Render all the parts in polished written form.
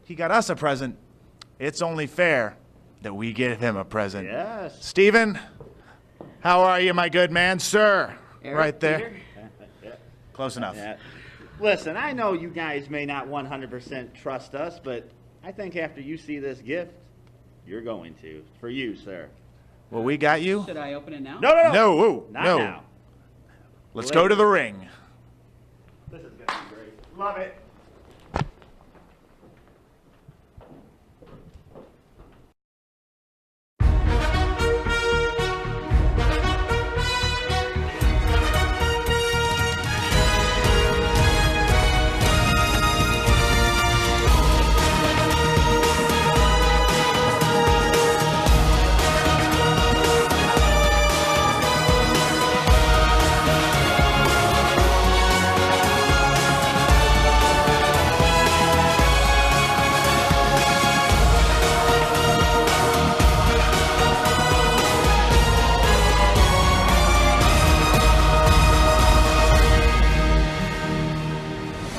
he got us a present, it's only fair that we give him a present. Yes. Steven, how are you, my good man? Sir, Eric, right there. Peter? Close enough. Yeah. Listen, I know you guys may not 100% trust us, but I think after you see this gift, you're going to. For you, sir. Well, we got you. Should I open it now? No, no, no. No, woo, Not no. now. Let's go to the ring. This is going to be great. Love it.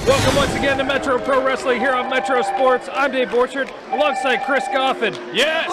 Welcome once again to Metro Pro Wrestling here on Metro Sports. I'm Dave Borchard, alongside Chris Goffin. Yes!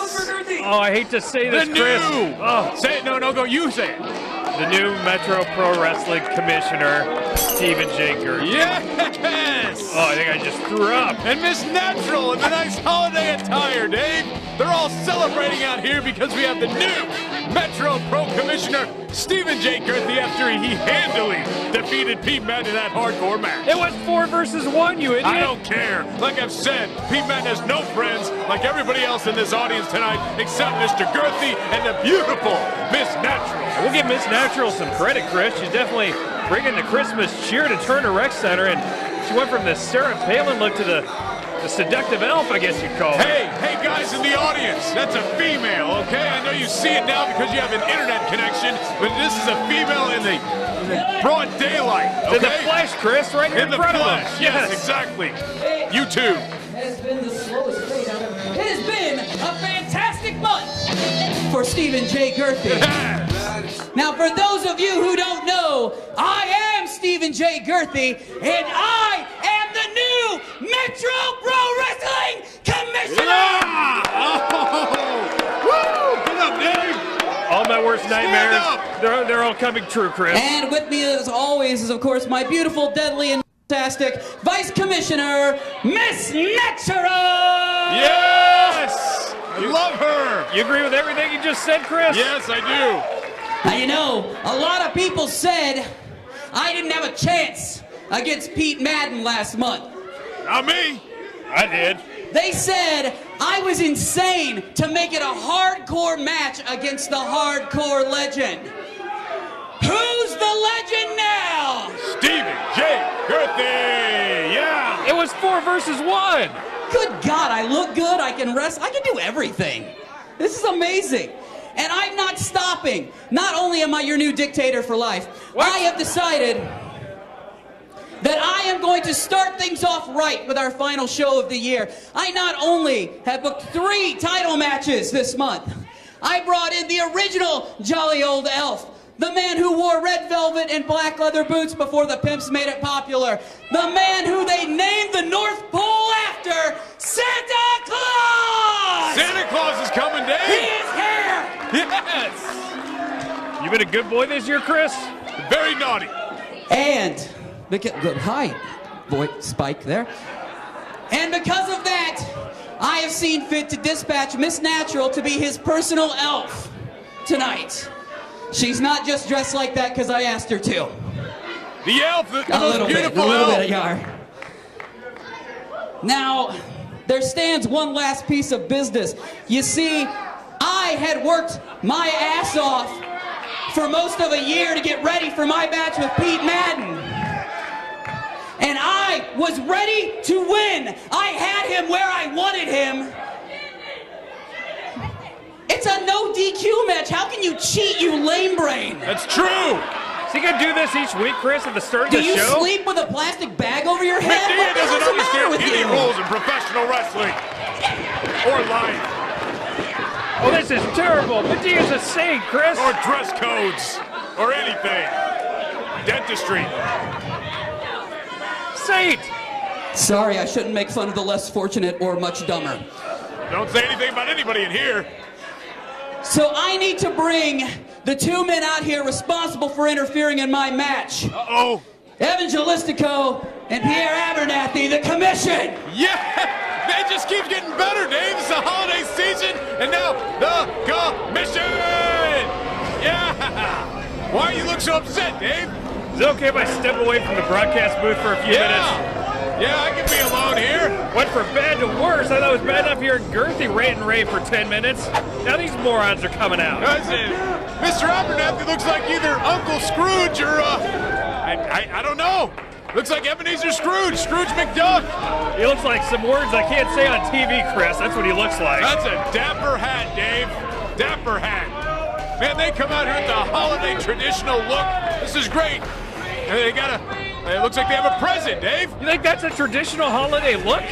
Oh, I hate to say this, Chris. Oh, Say it, no, go, you say it. the new Metro Pro Wrestling Commissioner, Steven J. Girthy. Yes! Oh, I think I just threw up. And Miss Natural in the nice holiday attire, Dave. They're all celebrating out here because we have the new Metro Pro Commissioner, Steven J. Girthy, after he handily defeated Pete Madden in that hardcore match. It was 4 versus 1, you idiot. I don't care. Like I've said, Pete Madden has no friends like everybody else in this audience tonight except Mr. Girthy and the beautiful Miss Natural. We'll give Miss Natural some credit, Chris. She's definitely bringing the Christmas cheer to Turner Rec Center, and she went from the Sarah Palin look to the seductive elf, I guess you'd call her. Hey guys in the audience, that's a female, okay? I know you see it now because you have an internet connection, but this is a female in the broad daylight, okay? In the flesh, Chris, right here in the front flesh, of us. yes, exactly. You too. Has been the slowest fade out of it. It has been a fantastic month for Steven J. Girthy. Now, for those of you who don't know, I am Steven J. Girthy, and I am the new Metro Pro Wrestling Commissioner! Woo! Get up, Dave! All my worst nightmares, up. they're all coming true, Chris. And with me, as always, is, of course, my beautiful, deadly, and fantastic Vice Commissioner, Miss Natural! Yes! I love her! You agree with everything you just said, Chris? Yes, I do. Now, you know, a lot of people said I didn't have a chance against Pete Madden last month. Not me. I did. They said I was insane to make it a hardcore match against the hardcore legend. Who's the legend now? Steven J. Girthy! Yeah! It was 4 versus 1. Good God, I look good, I can wrestle, I can do everything. This is amazing. And I'm not stopping. Not only am I your new dictator for life, What? I have decided that I am going to start things off right with our final show of the year. I not only have booked 3 title matches this month, I brought in the original jolly old elf, the man who wore red velvet and black leather boots before the pimps made it popular, the man who they named the North Pole after, Santa Claus! Santa Claus is coming, He Dave! is here! Yes! You been a good boy this year, Chris? Very naughty. And hi, boy, Spike there. And because of that, I have seen fit to dispatch Miss Natural to be his personal elf tonight. She's not just dressed like that because I asked her to. The elf, the A most little bit, beautiful a little elf. bit of yar. Now, there stands one last piece of business. You see, I had worked my ass off for most of a year to get ready for my match with Pete Madden. And I was ready to win. I had him where I wanted him. It's a no DQ match. How can you cheat, you lame brain? That's true. Is he gonna do this each week, Chris, at the start of Do the you show? sleep with a plastic bag over your head? Medea What the doesn't hell's the matter understand with any you? rules in professional wrestling. Or life. Oh, this is terrible. Medea's a saint, Chris. Or dress codes. Or anything. Dentistry. Saint. Sorry, I shouldn't make fun of the less fortunate or much dumber. Don't say anything about anybody in here. So I need to bring the two men out here responsible for interfering in my match. Uh-oh. Evan Jalistico and Pierre Abernathy, the commission. Yeah! It just keeps getting better, Dave. It's the holiday season, and now the commission! Yeah! Why you look so upset, Dave? Is it okay if I step away from the broadcast booth for a few minutes? Yeah, I can be alone here. Went from bad to worse. I thought it was bad enough hearing Girthy rant and rave for 10 minutes. Now these morons are coming out. Mr. Abernathy looks like either Uncle Scrooge or, I don't know. Looks like Ebenezer Scrooge, Scrooge McDuck. He looks like some words I can't say on TV, Chris. That's what he looks like. That's a dapper hat, Dave. Dapper hat. Man, they come out here with the holiday traditional look. This is great. And they got it looks like they have a present, Dave. You think that's a traditional holiday look?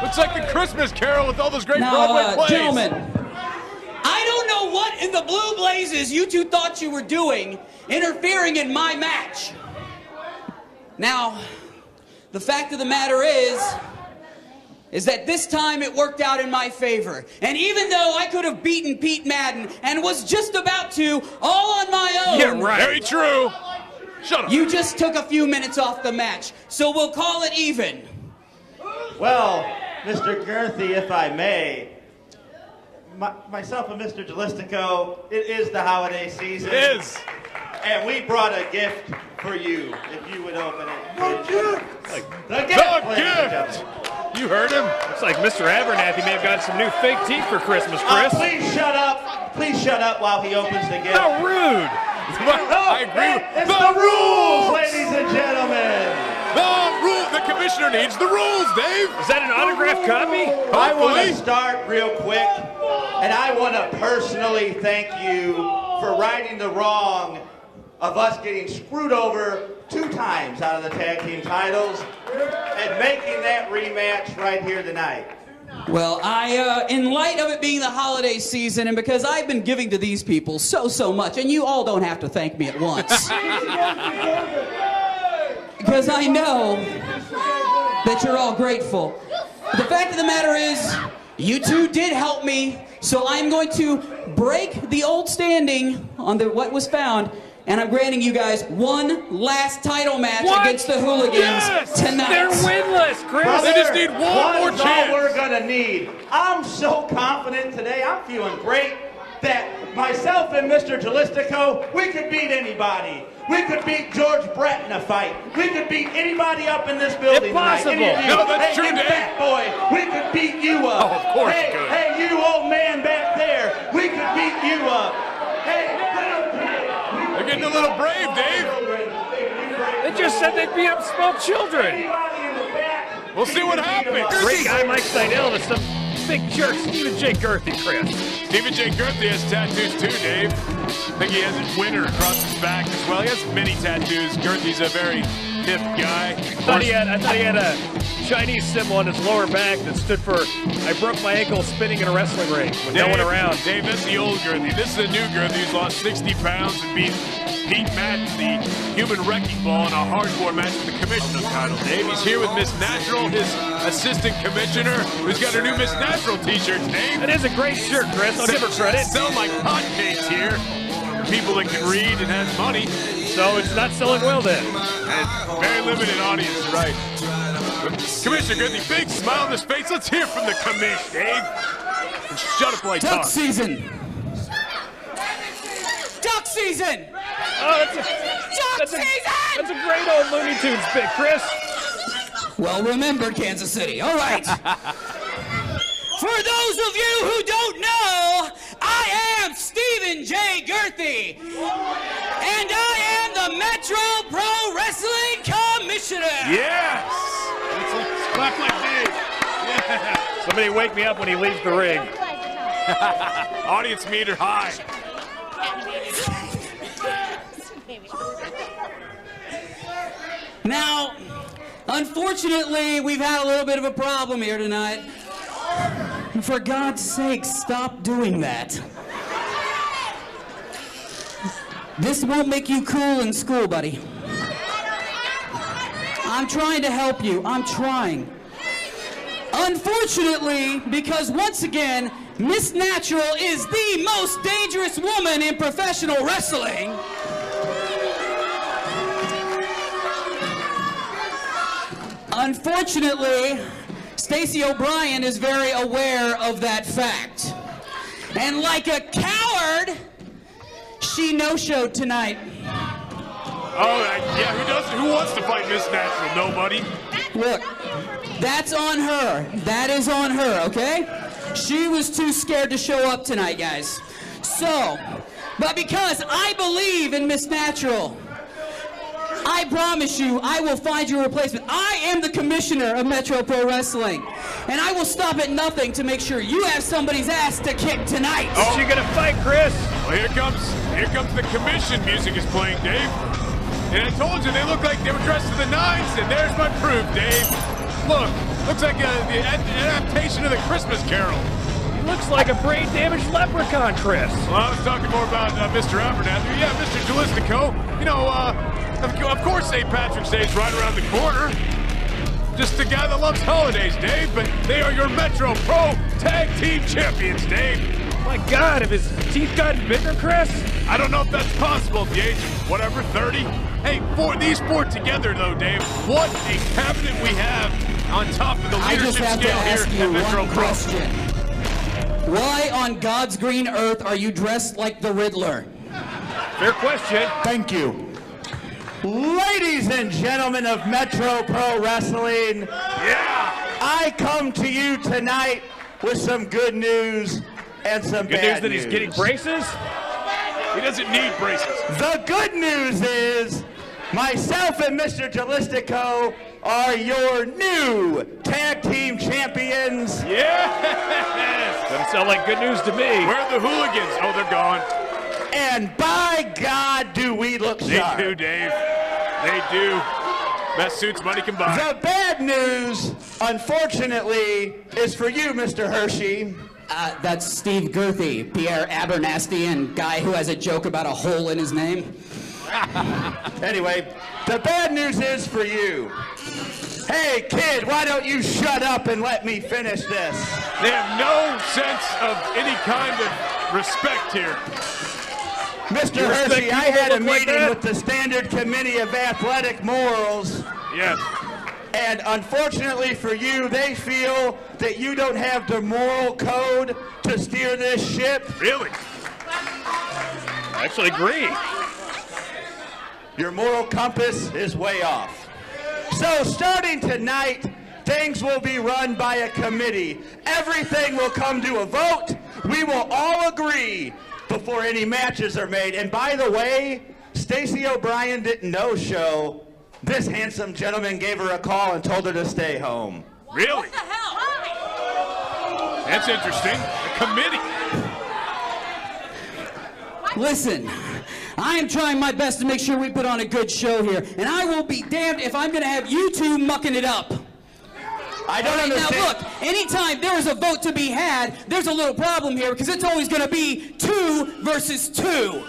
Looks like the Christmas Carol with all those great Now, Broadway plays. gentlemen, I don't know what in the blue blazes you two thought you were doing interfering in my match. Now, the fact of the matter is that this time it worked out in my favor. And even though I could have beaten Pete Madden and was just about to, all on my own. Yeah, right. Very true. Shut up. You just took a few minutes off the match, so we'll call it even. Well, Mr. Girthy, if I may, myself and Mr. Jalistico, it is the holiday season. It is. And we brought a gift for you, if you would open it. The gift! The ladies and gift! gentlemen. You heard him. Looks like Mr. Abernathy may have got some new fake teeth for Christmas, Chris. Please shut up. Please shut up while he opens the gift. How rude! I agree. It's the rules, ladies and gentlemen. The rule. The commissioner needs the rules, Dave. Is that an autographed copy? I want Hopefully. to start real quick, and I want to personally thank you for righting the wrong of us getting screwed over 2 times out of the tag team titles and making that rematch right here tonight. Well, in light of it being the holiday season, and because I've been giving to these people so much, and you all don't have to thank me at once. Because I know that you're all grateful. But the fact of the matter is, you two did help me, so I'm going to break the old standing on what was found, and I'm granting you guys one last title match against the Hooligans tonight. They're winless, Chris. They just need one more One's chance. all we're gonna need. I'm so confident today. I'm feeling great that myself and Mr. Jalistico, we could beat anybody. We could beat George Brett in a fight. We could beat anybody up in this building Impossible. tonight. Any of you. No, that's true, hey, Dave. Fat boy, we could beat you up. Oh, of course hey, we could. Hey, you old man back there, we could beat you up. Hey, They're getting a little brave, Dave. They just said they'd beat up small children. Anybody in the back. We'll see what happens. Great guy Mike Seidel to some big jerk Stephen J. Girthy, Chris. Stephen J. Girthy has tattoos too, Dave. I think he has his winner across his back as well. He has many tattoos. Girthy's a very hip guy. I thought he had a Chinese symbol on his lower back that stood for "I broke my ankle spinning in a wrestling ring with no one around." Dave, that's the old Girthy. This is the new Girthy who's lost 60 pounds and beat Pete Madden, the human wrecking ball, in a hardcore match for the commissioner title. Dave, he's here with Miss Natural, his assistant commissioner, who's got her new Miss Natural t-shirts, Dave. That is a great shirt, Chris. I'll give her credit. Sell like hotcakes here. For people that can read and has money. So it's not selling well then. And very limited audience, right. Commissioner Girthy, big smile on his face. Let's hear from the commish, Dave. And shut up while I Duck talk. season! Duck season! Oh, Duck season! that's a great old Looney Tunes bit, Chris. Well remembered, Kansas City. All right. For those of you who don't know, I am Stephen J. Girthy, and I am the Metro Pro Wrestling Commissioner. Yes! Let's clap like Dave. Yeah. Somebody wake me up when he leaves the ring. Audience meter high. Now, unfortunately, we've had a little bit of a problem here tonight. For God's sake, stop doing that. This won't make you cool in school, buddy. I'm trying to help you. I'm trying. Unfortunately, because once again, Miss Natural is the most dangerous woman in professional wrestling. Unfortunately, Stacey O'Brien is very aware of that fact. And like a coward, she no-showed tonight. Oh, yeah, who wants to fight Miss Natural? Nobody. Look, that's on her. That is on her, okay? She was too scared to show up tonight, guys. So, but because I believe in Miss Natural, I promise you, I will find you a replacement. I am the commissioner of Metro Pro Wrestling, and I will stop at nothing to make sure you have somebody's ass to kick tonight. Oh, she gonna fight, Chris? Well, here comes the commission music is playing, Dave. And I told you, they look like they were dressed to the nines, and there's my proof, Dave. Look, looks like the adaptation of the Christmas Carol. He looks like a brain-damaged leprechaun, Chris. Well, I was talking more about Mr. Abernathy. Yeah, Mr. Jalistico. You know, of course St. Patrick's Day is right around the corner. Just the guy that loves holidays, Dave, but they are your Metro Pro Tag Team Champions, Dave. My God, have his teeth gotten bigger, Chris? I don't know if that's possible at the age of, whatever, 30. Hey, these four together, though, Dave, what a cabinet we have on top of the leadership scale here at Metro Pro. Question. Why on God's green earth are you dressed like the Riddler? Fair question. Thank you. Ladies and gentlemen of Metro Pro Wrestling, I come to you tonight with some good news and some Good news bad that he's getting braces? He doesn't need braces. The good news is myself and Mr. Jalistico are your new tag team champions. Yes! Doesn't sound like good news to me. Where are the hooligans? Oh, they're gone. And by God, do we look sharp. They do, Dave. They do. Best suits money can buy. The bad news, unfortunately, is for you, Mr. Hershey. That's Steve Girthy, Pierre Abernathy, guy who has a joke about a hole in his name. Anyway, the bad news is for you. Hey, kid, why don't you shut up and let me finish this? They have no sense of any kind of respect here. Mr. Hershey, I had a meeting with the Standard Committee of Athletic Morals. Yes. And unfortunately for you, they feel that you don't have the moral code to steer this ship. Really? I actually agree. Your moral compass is way off. So starting tonight, things will be run by a committee. Everything will come to a vote. We will all agree before any matches are made. And by the way, Stacey O'Brien didn't no-show. This handsome gentleman gave her a call and told her to stay home. Really? What the hell? That's interesting. A committee. Listen, I am trying my best to make sure we put on a good show here, and I will be damned if I'm going to have you two mucking it up. I don't understand. Now look, anytime there is a vote to be had, there's a little problem here because it's always going to be 2 versus 2.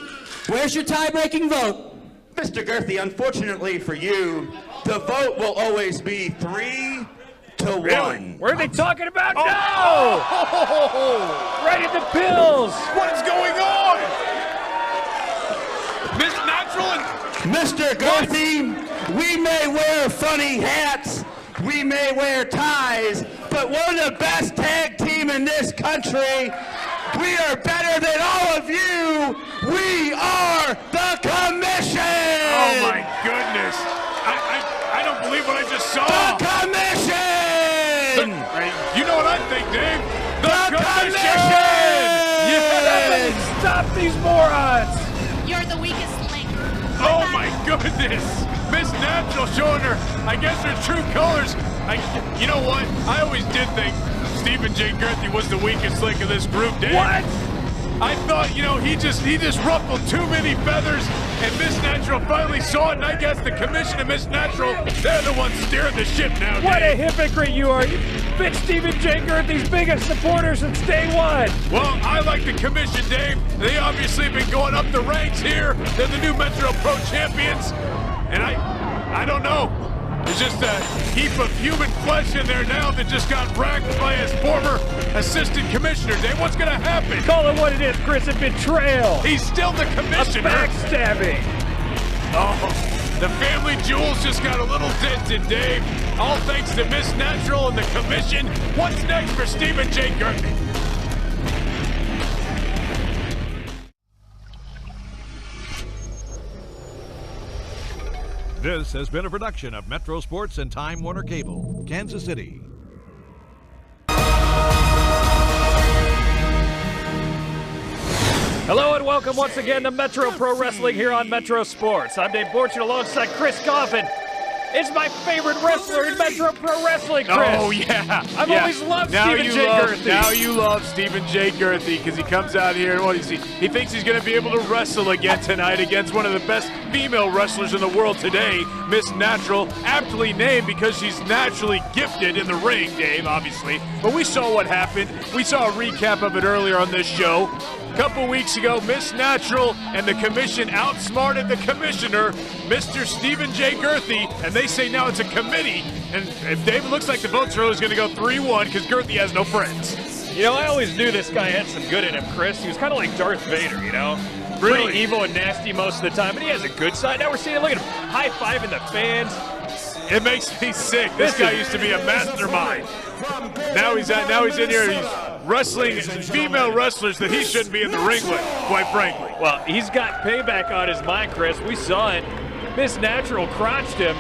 Where's your tie-breaking vote? Mr. Girthy, unfortunately for you, the vote will always be 3 to 1. Really? What are they talking about? Oh. No! Right in the pills! What is going on? Miss Natural and... Mr. Girthy, we may wear funny hats, we may wear ties, but we're the best tag team in this country. We are better than all of you. We are the commission. Oh my goodness. I don't believe what I just saw. The commission. You know what I think, Dave? The commission. Yes. Stop these morons! You're the weakest link. Oh my goodness. Miss Natural showing her, I guess, her true colors. You know what? I always did think Stephen J. Girthy was the weakest link of this group, Dave. What? I thought, you know, he just ruffled too many feathers, and Miss Natural finally saw it, and I guess the commission and Miss Natural, they're the ones steering the ship now, Dave. What a hypocrite you are! You've been Stephen J. Girthy's biggest supporter since day one! Well, I like the commission, Dave. They obviously have been going up the ranks here. They're the new Metro Pro champions, and I don't know. There's just a heap of human flesh in there now that just got racked by his former assistant commissioner. Dave, what's going to happen? Call it what it is, Chris, a betrayal. He's still the commissioner. A backstabbing. Oh, the family jewels just got a little dented, Dave. All thanks to Miss Natural and the commission. What's next for Stephen J. Girthy? This has been a production of Metro Sports and Time Warner Cable, Kansas City. Hello and welcome once again to Metro Pro Wrestling here on Metro Sports. I'm Dave Borchardt alongside Chris Coffin. It's my favorite wrestler in Metro Pro Wrestling, Chris. Oh, yeah. I've always loved Stephen J. Girthy. Now you love Stephen J. Girthy because he comes out here and what is he? He thinks he's going to be able to wrestle again tonight against one of the best female wrestlers in the world today, Miss Natural, aptly named because she's naturally gifted in the ring, Dave, obviously. But we saw what happened. We saw a recap of it earlier on this show. A couple weeks ago, Miss Natural and the commission outsmarted the commissioner, Mr. Stephen J. Girthy, and they say now it's a committee. And Dave, it looks like the votes are always going to go 3-1 because Girthy has no friends. You know, I always knew this guy had some good in him, Chris. He was kind of like Darth Vader, you know? Really? Pretty evil and nasty most of the time, but he has a good side. Now we're seeing him, look at him, high-fiving the fans. It makes me sick. This guy used to be a mastermind. Now he's in here. He's wrestling female wrestlers that he shouldn't be in the ring with, quite frankly. Well, he's got payback on his mind, Chris. We saw it. Miss Natural crotched him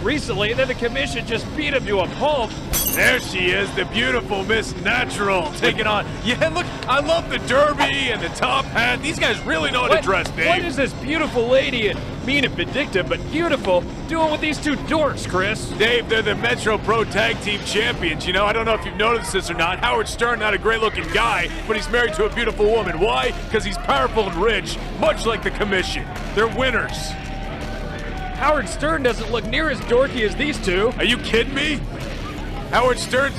recently, and then the commission just beat him to a pulp. There she is, the beautiful Miss Natural taking on. Yeah, look, I love the derby and the top hat. These guys really know how to dress, Dave. What is this beautiful lady, and mean and vindictive, but beautiful, doing with these two dorks, Chris? Dave, they're the Metro Pro Tag Team Champions. You know, I don't know if you've noticed this or not. Howard Stern, not a great-looking guy, but he's married to a beautiful woman. Why? Because he's powerful and rich, much like the commission. They're winners. Howard Stern doesn't look near as dorky as these two. Are you kidding me? Howard Stern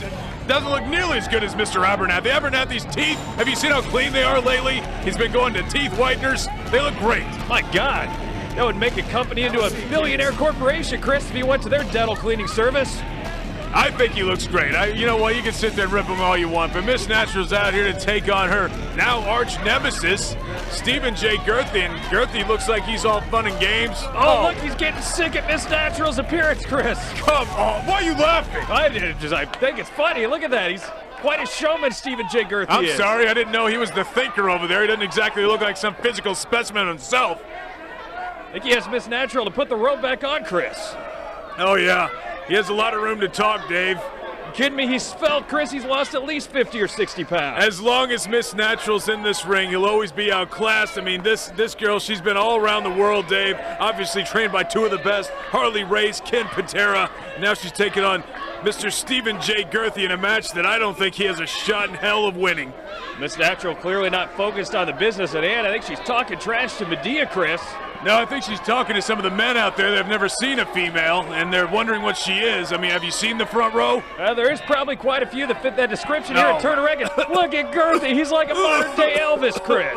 doesn't look nearly as good as Mr. Abernathy. Abernathy's teeth, have you seen how clean they are lately? He's been going to teeth whiteners. They look great. My God, that would make a company into a billionaire corporation, Chris, if he went to their dental cleaning service. I think he looks great. You know what? You can sit there and rip him all you want, but Miss Natural's out here to take on her now arch nemesis, Stephen J. Girthy, and Girthy looks like he's all fun and games. Oh, look, he's getting sick at Miss Natural's appearance, Chris. Come on, why are you laughing? I think it's funny. Look at that. He's quite a showman, Stephen J. Girthy I'm is. sorry, I didn't know he was the thinker over there. He doesn't exactly look like some physical specimen himself. I think he has Miss Natural to put the rope back on, Chris. Oh, yeah. He has a lot of room to talk, Dave. You kidding me? He's svelte, Chris. He's lost at least 50 or 60 pounds. As long as Miss Natural's in this ring, he'll always be outclassed. I mean, this girl, she's been all around the world, Dave. Obviously trained by two of the best, Harley Race, Ken Patera. Now she's taking on Mr. Stephen J. Girthy in a match that I don't think he has a shot in hell of winning. Miss Natural clearly not focused on the business at hand. I think she's talking trash to Medea, Chris. No, I think she's talking to some of the men out there that have never seen a female, and they're wondering what she is. I mean, have you seen the front row? There is probably quite a few that fit that description here at Turner Records. Look at Girthy. He's like a modern-day Elvis, Chris.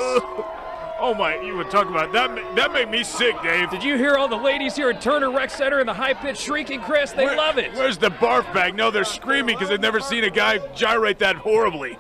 Oh, my, you would talk about that. That made me sick, Dave. Did you hear all the ladies here at Turner Rec Center and the high-pitched shrieking, Chris? They love it. Where's the barf bag? No, they're screaming because they've never seen a guy gyrate that horribly.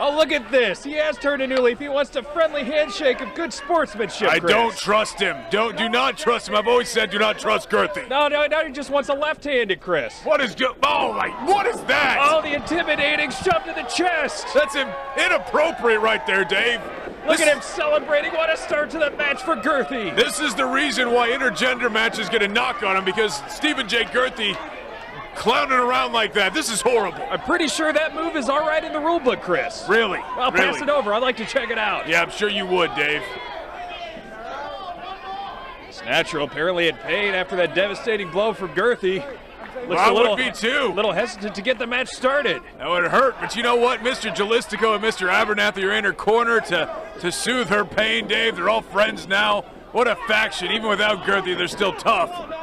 Oh, look at this. He has turned a new leaf. He wants a friendly handshake of good sportsmanship, Chris. I don't trust him. Do not trust him. I've always said do not trust Girthy. No, he just wants a left-handed, Chris. What is what is that? Oh, the intimidating shove to the chest. That's inappropriate right there, Dave. Look at him celebrating. What a start to the match for Girthy. This is the reason why intergender matches get a knock on him, because Stephen J. Girthy clowning around like that. This is horrible. I'm pretty sure that move is all right in the rule book, Chris. Really? I'll pass it over. I'd like to check it out. Yeah, I'm sure you would, Dave. It's Natural apparently in pain after that devastating blow from Girthy. Looks I would be too. A little hesitant to get the match started. That would hurt, but you know what? Mr. Jalistico and Mr. Abernathy are in her corner to soothe her pain, Dave. They're all friends now. What a faction. Even without Girthy, they're still tough.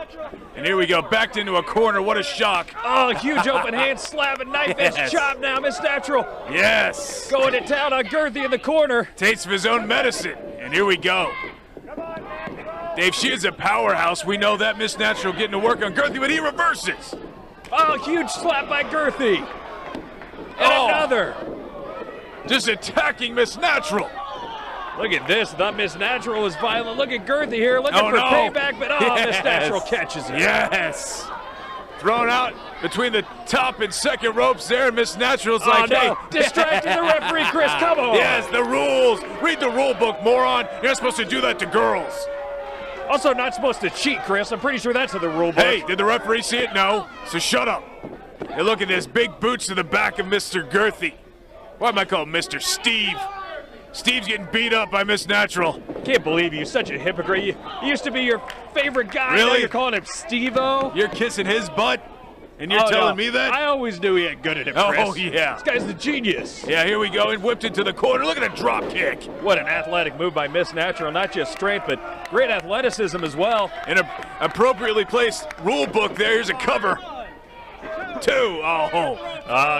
And here we go, backed into a corner. What a shock. Oh, huge open hand slab and knife edge chop now, Miss Natural. Yes. Going to town on Girthy in the corner. Taste of his own medicine. And here we go. Dave, she is a powerhouse. We know that. Miss Natural getting to work on Girthy, but he reverses. Oh, huge slap by Girthy. And another. Just attacking Miss Natural. Look at this. Thought Miss Natural was violent. Look at Girthy here looking for payback, but Miss Natural catches it. Yes. Thrown out between the top and second ropes there. Miss Natural's like, no. hey. Distracting the referee, Chris. Come on. Yes, the rules. Read the rule book, moron. You're not supposed to do that to girls. Also not supposed to cheat, Chris. I'm pretty sure that's in the rule book. Hey, did the referee see it? No. So shut up. Hey, look at this. Big boots to the back of Mr. Girthy. Why am I calling Mr. Steve? Steve's getting beat up by Miss Natural. Can't believe you. Such a hypocrite. You used to be your favorite guy. Really? Now you're calling him Steve-O? You're kissing his butt? And you're telling me that? I always knew he had good at it, Chris. Oh, yeah. This guy's the genius. Yeah, here we go. And whipped into the corner. Look at a drop kick. What an athletic move by Miss Natural. Not just strength, but great athleticism as well. And an appropriately placed rule book there. Here's a cover. 2.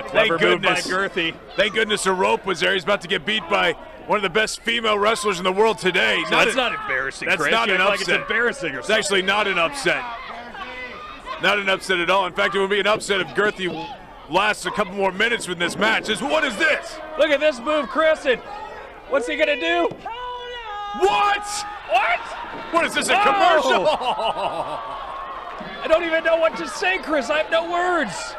Clever move by Girthy. Thank goodness a rope was there. He's about to get beat by one of the best female wrestlers in the world today. So that's not embarrassing, That's Chris. not an upset. Like it's embarrassing or It's something. actually not an upset. Not an upset at all. In fact, it would be an upset if Girthy lasts a couple more minutes with this match. What is this? Look at this move, Chris. And what's he going to do? What? What? What is this, a commercial? I don't even know what to say, Chris. I have no words.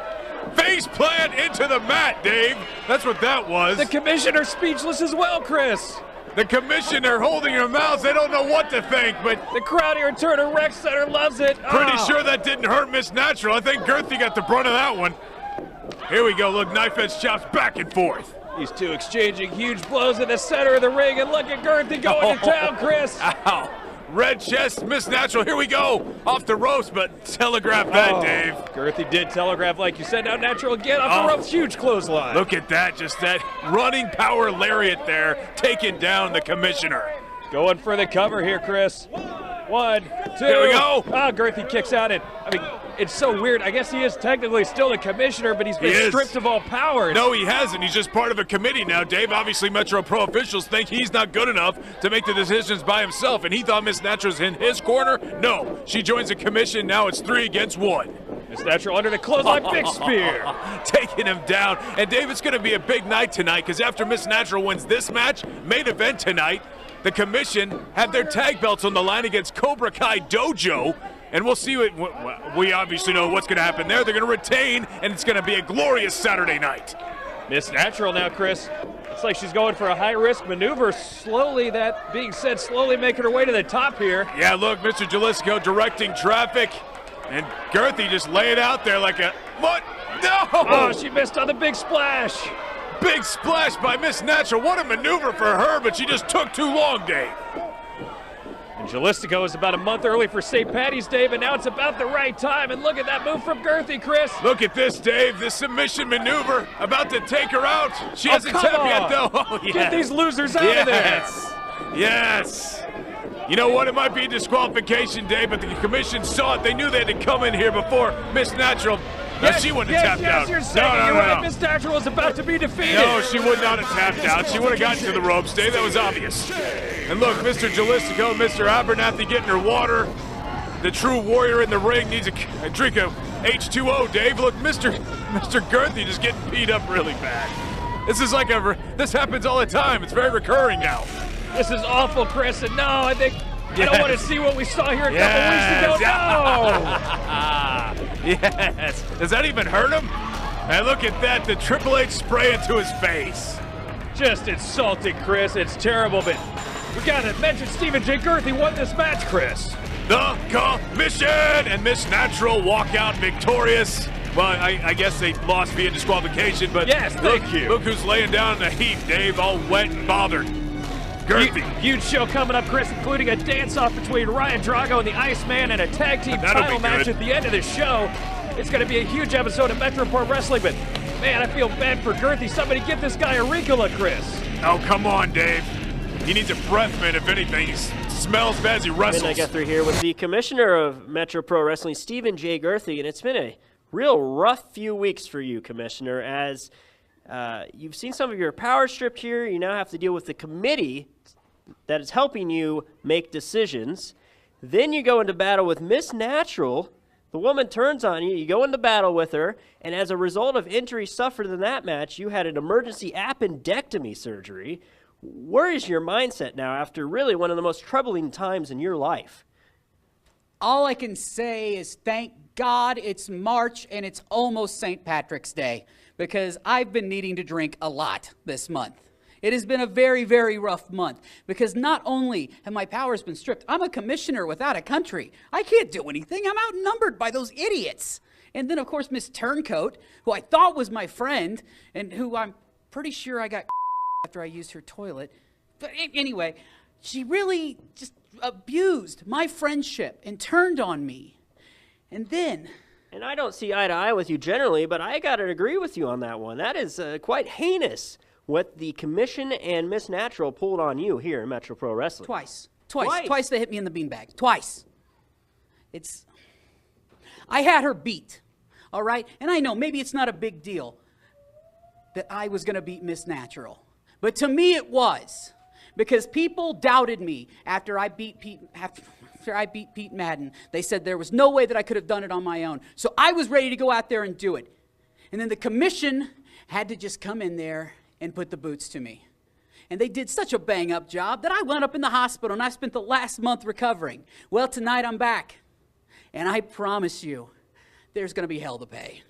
Face plant into the mat, Dave. That's what that was. The commissioner's speechless as well, Chris. The commissioner holding her mouth. They don't know what to think, but The crowd here at Turner Rec Center loves it. pretty sure that didn't hurt Miss Natural. I think Girthy got the brunt of that one. Here we go. Look, knife edge chops back and forth. These two exchanging huge blows in the center of the ring, and look at Girthy going to town, Chris. Ow. Red chest, Miss Natural. Here we go. Off the ropes, but telegraph that, Dave. Girthy did telegraph, like you said. Now Natural again off the ropes. Huge clothesline. Look at that. Just that running power lariat there, taking down the commissioner. Going for the cover here, Chris. 1, 2. Here we go. Girthy kicks out. And I mean, it's so weird. I guess he is technically still the commissioner, but he's been stripped of all power. No, he hasn't. He's just part of a committee now, Dave. Obviously, Metro Pro officials think he's not good enough to make the decisions by himself, and he thought Miss Natural's in his corner. No, she joins the commission. Now it's 3 against 1. Miss Natural under the clothesline, big spear. Taking him down. And Dave, it's going to be a big night tonight because after Miss Natural wins this match, main event tonight, the commission have their tag belts on the line against Cobra Kai Dojo. And we'll see we obviously know what's going to happen there. They're going to retain, and it's going to be a glorious Saturday night. Miss Natural now, Chris. It's like she's going for a high-risk maneuver. Slowly, that being said, slowly making her way to the top here. Yeah, look, Mr. Jalisco directing traffic. And Girthy just lay it out there like a, what? No! Oh, she missed on the big splash. Big splash by Miss Natural. What a maneuver for her, but she just took too long, Dave. And Jalistico is about a month early for St. Patty's Day, but now it's about the right time. And look at that move from Girthy, Chris. Look at this, Dave. This submission maneuver about to take her out. She hasn't tapped yet, though. Oh, yes. Get these losers out of there. Yes. You know what? It might be a disqualification, Dave, but the commission saw it. They knew they had to come in here before Miss Natural. No, she wouldn't have tapped out. You're saying you're right. Miss Natural is about to be defeated. No, she would not have tapped out. She would have gotten to the ropes, Dave. That was obvious. And look, Mr. Jalistico, Mr. Abernathy getting her water. The true warrior in the ring needs a drink of H2O, Dave. Look, Mr. Girthy just getting beat up really bad. This is like this happens all the time. It's very recurring now. This is awful, Chris. And no, I don't want to see what we saw here a couple weeks ago. No! Yes. Does that even hurt him? And look at that, the Triple H spray into his face. Just insulting, Chris. It's terrible, but we got to mention Stephen J. Girthy won this match, Chris. The commission! And Miss Natural walk out victorious. Well, I guess they lost via disqualification, but yes, thank you. Look who's laying down in the heap, Dave, all wet and bothered. Girthy. Huge show coming up, Chris, including a dance-off between Ryan Drago and the Iceman and a tag team title match at the end of the show. It's going to be a huge episode of Metro Pro Wrestling, but man, I feel bad for Girthy. Somebody get this guy a Ricola, Chris. Oh, come on, Dave. He needs a breath mint, if anything. He smells bad as he wrestles. And I get through here with the commissioner of Metro Pro Wrestling, Stephen J. Girthy, and it's been a real rough few weeks for you, Commissioner, as you've seen some of your power stripped here. You now have to deal with the committee that is helping you make decisions. Then you go into battle with Miss Natural. The woman turns on you. You go into battle with her. And as a result of injuries suffered in that match, you had an emergency appendectomy surgery. Where is your mindset now after really one of the most troubling times in your life? All I can say is thank God it's March and it's almost St. Patrick's Day, because I've been needing to drink a lot this month. It has been a very, very rough month because not only have my powers been stripped, I'm a commissioner without a country. I can't do anything. I'm outnumbered by those idiots. And then, of course, Miss Turncoat, who I thought was my friend and who I'm pretty sure I got after I used her toilet. But anyway, she really just abused my friendship and turned on me. And then... And I don't see eye to eye with you generally, but I got to agree with you on that one. That is quite heinous what the commission and Miss Natural pulled on you here in Metro Pro Wrestling. Twice they hit me in the beanbag. Twice. I had her beat, all right? And I know maybe it's not a big deal that I was going to beat Miss Natural. But to me it was, because people doubted me after I beat Pete Madden. They said there was no way that I could have done it on my own. So I was ready to go out there and do it. And then the commission had to just come in there and put the boots to me. And they did such a bang-up job that I wound up in the hospital, and I spent the last month recovering. Well, tonight I'm back. And I promise you, there's going to be hell to pay.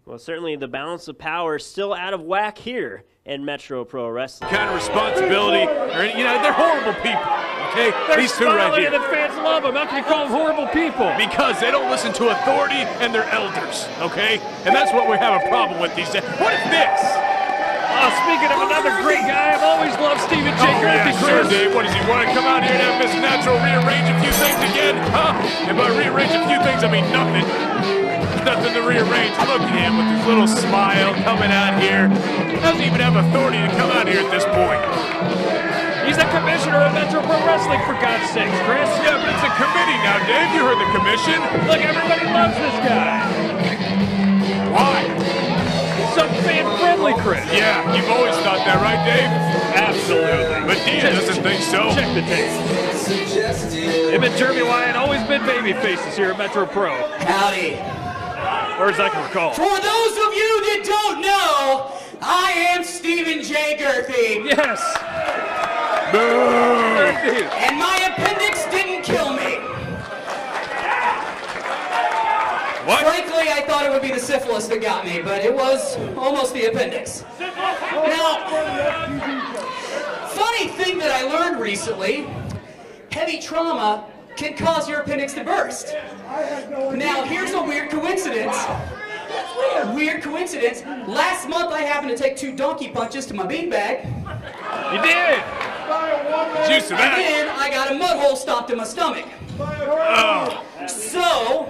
Well, certainly the balance of power is still out of whack here in Metro Pro Wrestling. Kind of responsibility, they're horrible people, okay? These two right here. And the fans love them. How can you call them horrible people? Because they don't listen to authority and their elders, okay? And that's what we have a problem with these days. What is this? Oh, speaking of another great guy, I've always loved Stephen J. Girthy, sure, Chris. Dave. What does he want to come out here and have Miss Natural rearrange a few things again? Huh? And by rearrange a few things, I mean nothing. There's nothing to rearrange. Look at him with his little smile coming out here. Doesn't even have authority to come out here at this point. He's the commissioner of Metro Pro Wrestling, for God's sakes, Chris. Yeah, but it's a committee now, Dave. You heard the commission. Look, everybody loves this guy. Why? He's so fan-friendly, Chris. Yeah, you've always thought that, right, Dave? Absolutely. But Dia doesn't think so. Check the tape. Him and Jeremy Wyatt always been baby faces here at Metro Pro. Howdy. Or as I can recall. For those of you that don't know, I am Stephen J. Girthy. Yes. Boo! And my appendix didn't kill me. What? Frankly, I thought it would be the syphilis that got me, but it was almost the appendix. Now, funny thing that I learned recently, heavy trauma can cause your appendix to burst. Now, here's a weird coincidence. Last month, I happened to take 2 donkey punches to my beanbag. You did. Juice of And that. then I got a mud hole stopped in my stomach. Oh. So,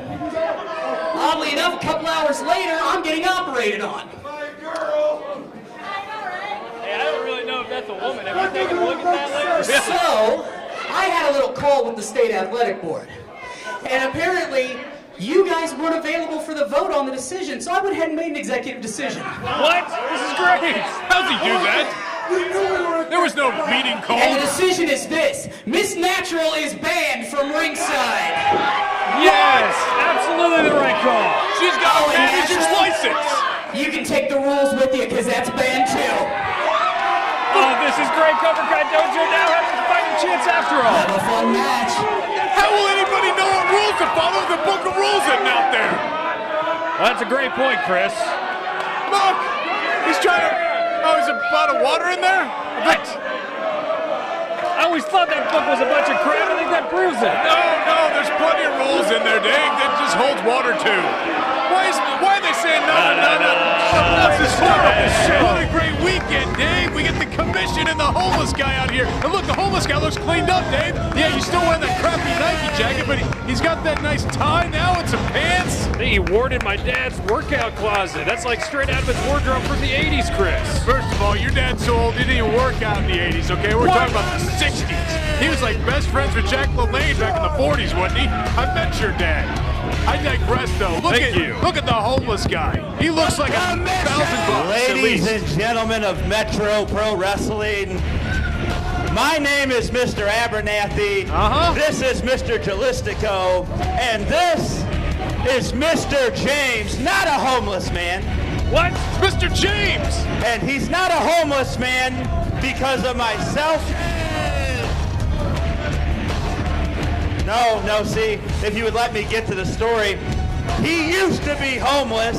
oddly enough, a couple hours later, I'm getting operated on. Hey, I don't really know if that's a woman. Have you taken a look at that later? So, I had a little call with the state athletic board. And apparently, you guys weren't available for the vote on the decision, so I went ahead and made an executive decision. What? This is great. How's he do that? There was no meeting And the called. decision is this: Miss Natural is banned from ringside. Yes, absolutely the right call. She's got a Oh, and manager's Natural? license. You can take the rules with you, because that's banned too. Oh, this is great. Cobra Kai Dojo now having a fighting chance after all. Have a fun match. How will anybody know what rules to follow if the book of rules isn't out there? Well, that's a great point, Chris. Look, he's trying to... Oh, is a bottle of water in there? What? I always thought that book was a bunch of crap. I think that proves it. No, there's plenty of rules in there, Dave. That just holds water too. Why are they saying no? This is horrible. What a great weekend, Dave. We get the commission and the homeless guy out here. And look, the homeless guy looks cleaned up, Dave. Yeah, he's still wearing that crappy Nike jacket, but he's got that nice tie now and some pants. He wore it in my dad's workout closet. That's like straight out of his wardrobe from the 80s, Chris. First of all, your dad's so old he didn't even work out in the 80s, okay? We're talking about the 60s. He was like best friends with Jack LaLanne back in the 40s, wasn't he? I met your dad. I digress, though. Look at the homeless guy. He looks like $1,000 at Ladies least. and gentlemen of Metro Pro Wrestling, My name is Mr. Abernathy. This is Mr. Jalistico. And this is Mr. James, not a homeless man. What? It's Mr. James! And he's not a homeless man because of myself. No, see, if you would let me get to the story, he used to be homeless.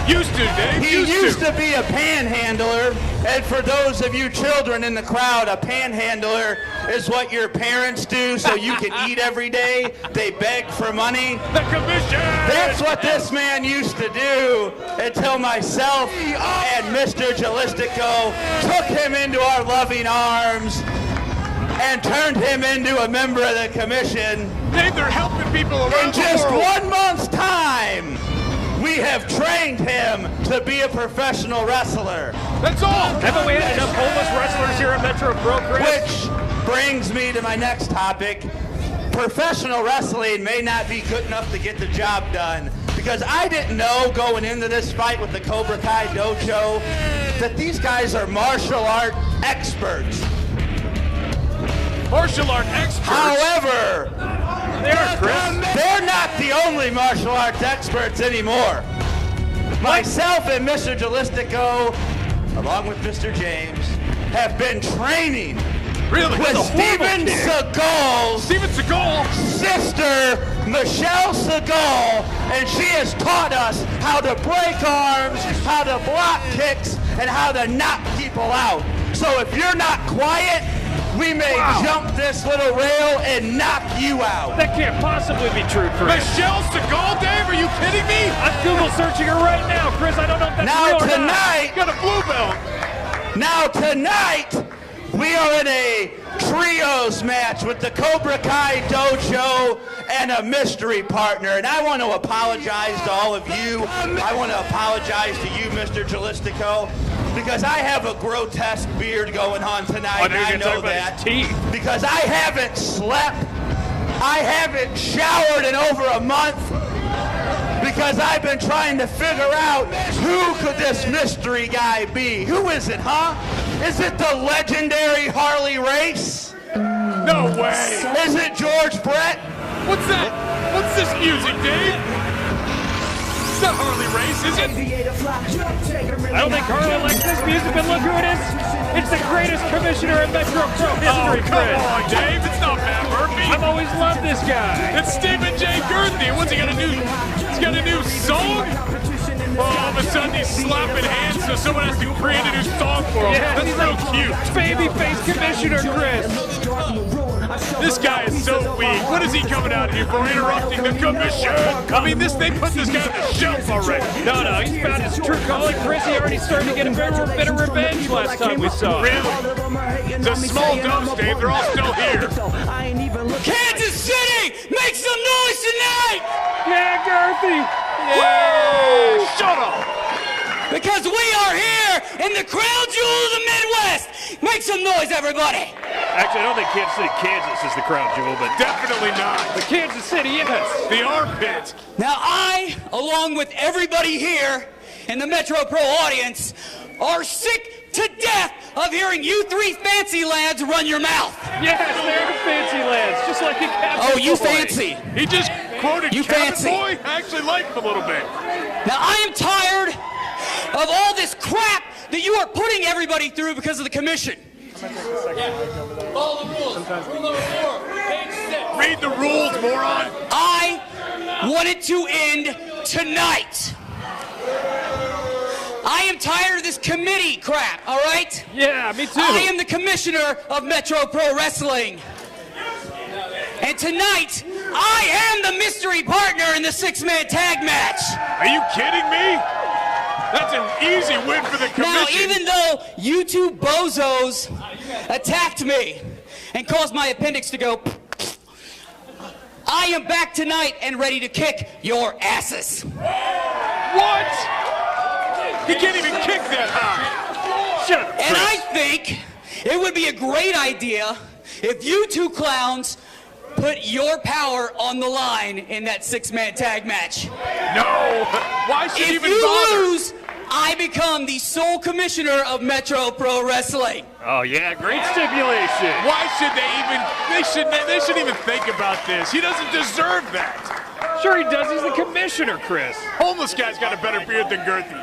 Used to, Dave. He used to be a panhandler, and for those of you children in the crowd, a panhandler is what your parents do so you can eat every day. They beg for money. The commission! That's what this man used to do until myself and Mr. Jalistico took him into our loving arms and turned him into a member of the commission. Dave, they're helping people around In just the world. 1 month's time, we have trained him to be a professional wrestler. That's all. Haven't we had enough homeless wrestlers here at Metro Pro, Chris? Which brings me to my next topic. Professional wrestling may not be good enough to get the job done, because I didn't know going into this fight with the Cobra Kai Dojo that these guys are martial art experts. Martial art experts. However, they're not the only martial arts experts anymore. Myself and Mr. Jalistico, along with Mr. James, have been training with Steven Seagal's sister, Michelle Seagal, and she has taught us how to break arms, how to block kicks, and how to knock people out. So if you're not quiet, we may jump this little rail and knock you out. That can't possibly be true, Chris. Michelle Seagal, Dave, are you kidding me? I'm Google searching her right now, Chris. I don't know if that's real or not. Got a blue belt. Now tonight, we are in a trios match with the Cobra Kai Dojo and a mystery partner. And I want to apologize to all of you. I want to apologize to you, Mr. Jalistico, because I have a grotesque beard going on tonight. And I know that. Because I haven't slept. I haven't showered in over a month. Because I've been trying to figure out who could this mystery guy be. Who is it, huh? Is it the legendary Harley Race? No way. Is it George Brett? What's that? What's this music, Dave? It's not Harley Race, is it? I don't think Harley likes this music, but look who it is. It's the greatest commissioner in Metro Pro history, Come Chris. on, Dave. It's not Matt Murphy. I've always loved this guy. It's Stephen J. Girthy. What's he got a new? He's got a new song? Well, all of a sudden he's slapping hands, so someone has to create a new song for him. Yeah, That's he's real like cute. babyface commissioner, Chris. This guy is so weak. What is he coming out here for? Interrupting the commission. I mean, they put this guy on the shelf already. No, he's found his true calling, Chris. He already started to get a bit of revenge last time we saw him. Really? It's a small dose, Dave. They're all still here. Kansas City, make some noise tonight! Yeah, Girthy. Yeah. Shut up. Because we are here in the crown jewel of the Midwest. Make some noise, everybody. Actually, I don't think Kansas City, Kansas is the crown jewel, but Definitely not. but Kansas City, yes. The armpit. Now I, along with everybody here in the Metro Pro audience, are sick to death of hearing you three fancy lads run your mouth. Yes, they're the fancy lads, just like the Captain Oh, you Boy. fancy. He just quoted You Cabin fancy. Boy. I actually like him a little bit. Now I am tired of all this crap that you are putting everybody through because of the commission. Follow the rules. Rule number 4, page 6. Read the rules, moron. I want it to end tonight. I am tired of this committee crap, all right? Yeah, me too. I am the commissioner of Metro Pro Wrestling. And tonight, I am the mystery partner in the 6-man tag match. Are you kidding me? That's an easy win for the commission. Now, even though you two bozos attacked me and caused my appendix to go, I am back tonight and ready to kick your asses. What? He can't even kick that high. Shut up, And Chris. I think it would be a great idea if you two clowns put your power on the line in that 6-man tag match. No. Why should he If even you bother? lose, I become the sole commissioner of Metro Pro Wrestling. Oh yeah, great stipulation. Why should they shouldn't even think about this. He doesn't deserve that. Sure he does, he's the commissioner, Chris. Homeless guy's got a better beard than Girthy.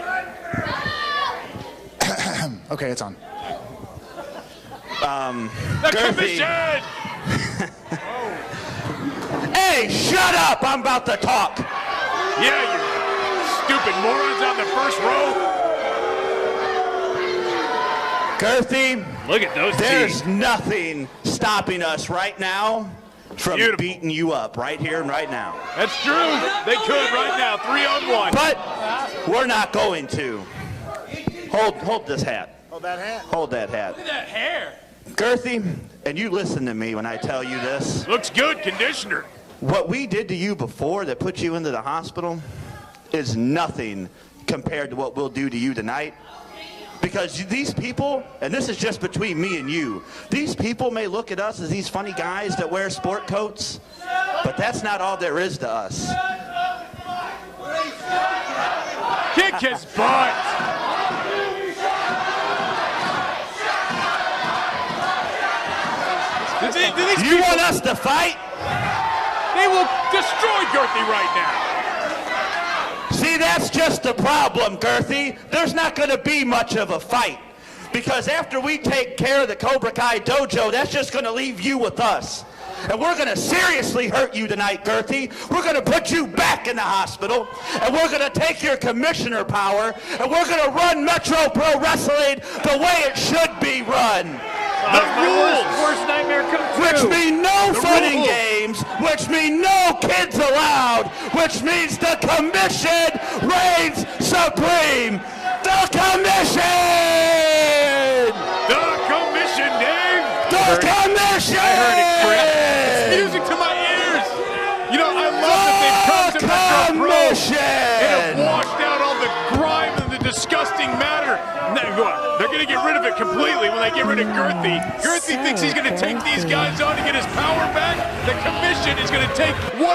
Okay, it's on. The commission! Hey, shut up! I'm about to talk. Yeah, you stupid morons on the first row. Girthy, Look at those there's teeth. nothing stopping us right now from Beautiful. beating you up right here and right now. That's true. They could right now, 3-on-1. But we're not going to. Hold this hat. Hold that hat. Hold that hat. Look at that hair. Girthy, and you listen to me when I tell you this. Looks good, conditioner. What we did to you before that put you into the hospital is nothing compared to what we'll do to you tonight. Because these people, and this is just between me and you, these people may look at us as these funny guys that wear sport coats, but that's not all there is to us. Kick his butt. Do You want us to fight? They will destroy Girthy right now. See, that's just the problem, Girthy. There's not going to be much of a fight. Because after we take care of the Cobra Kai dojo, that's just going to leave you with us. And we're going to seriously hurt you tonight, Girthy. We're going to put you back in the hospital. And we're going to take your commissioner power. And we're going to run Metro Pro Wrestling the way it should be run. The rules. Worst nightmare come true. Which mean no The fun and rules. games, which mean no kids allowed, which means the commission reigns supreme. The commission! The commission, Dave. The commission! I heard it, Chris. It's music to my ears. You know, I love that they've come to Metro Pro and have washed out all the grime and the disgusting matter. They're going to get rid of it completely when they get rid of Girthy. Girthy thinks he's going to take these guys on to get his power back. The commission is going to take 100%